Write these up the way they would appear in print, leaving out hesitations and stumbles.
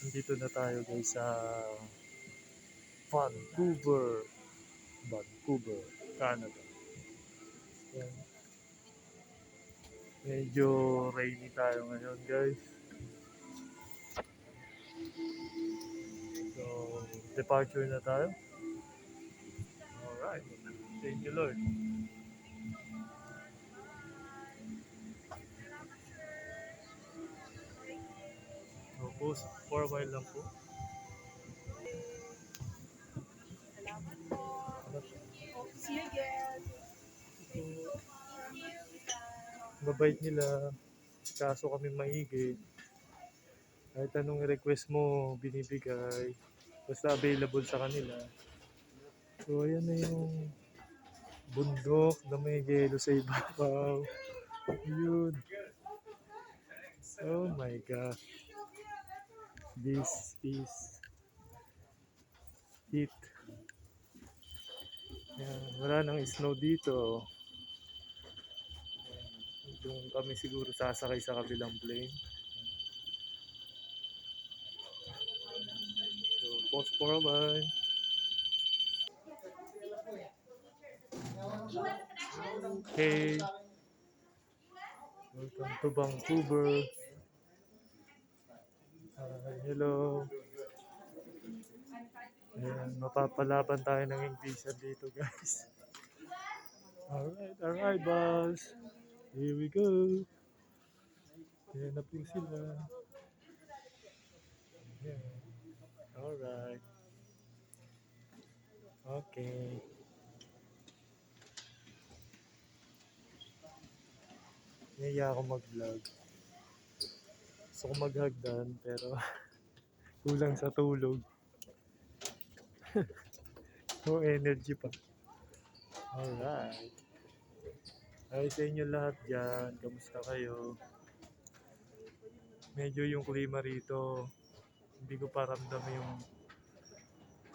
Dito na tayo guys sa Vancouver, Vancouver, Canada. Yan. Medyo rainy tayo ngayon guys. So, departure na tayo. Alright. Thank you Lord. So, post 4 mile lang po. Salamat po. See you again. Mabait nila. Kaso kami maigi. Kahit anong request mo, binibigay. Basta available sa kanila. So, ayan na yung bundok na may yelo sa ibabaw. Yun. Oh my God. This is it. Ayan, wala nang snow dito. Doon kami siguro sasakay sa kabilang plane. So, post for a while. Hey, welcome to Vancouver. Hello. Ayan, mapapalaban tayo ng English dito guys. Alright, arrivals. Here we go. Ayan na po sila. Ayan. Alright. Okay. Naiya ako mag-vlog. Gusto ko maghagdan pero kulang sa tulog. No energy pa. Alright. Ay sa inyo lahat dyan. Kamusta kayo? Medyo yung klima rito, hindi ko pa ramdam yung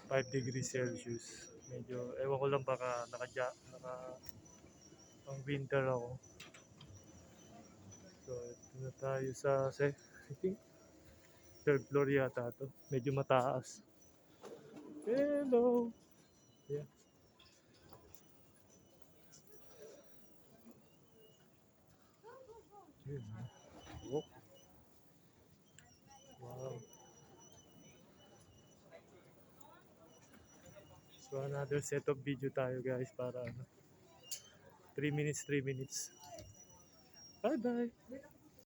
5 degrees Celsius. Medyo, ewan ko lang baka naka pang winter ako. So, ito na tayo I think, third floor yata to. Medyo mataas. Hello! Yeah. Yun. Oh, wow. So, another set of video tayo guys para 3 minutes, 3 minutes. Bye bye!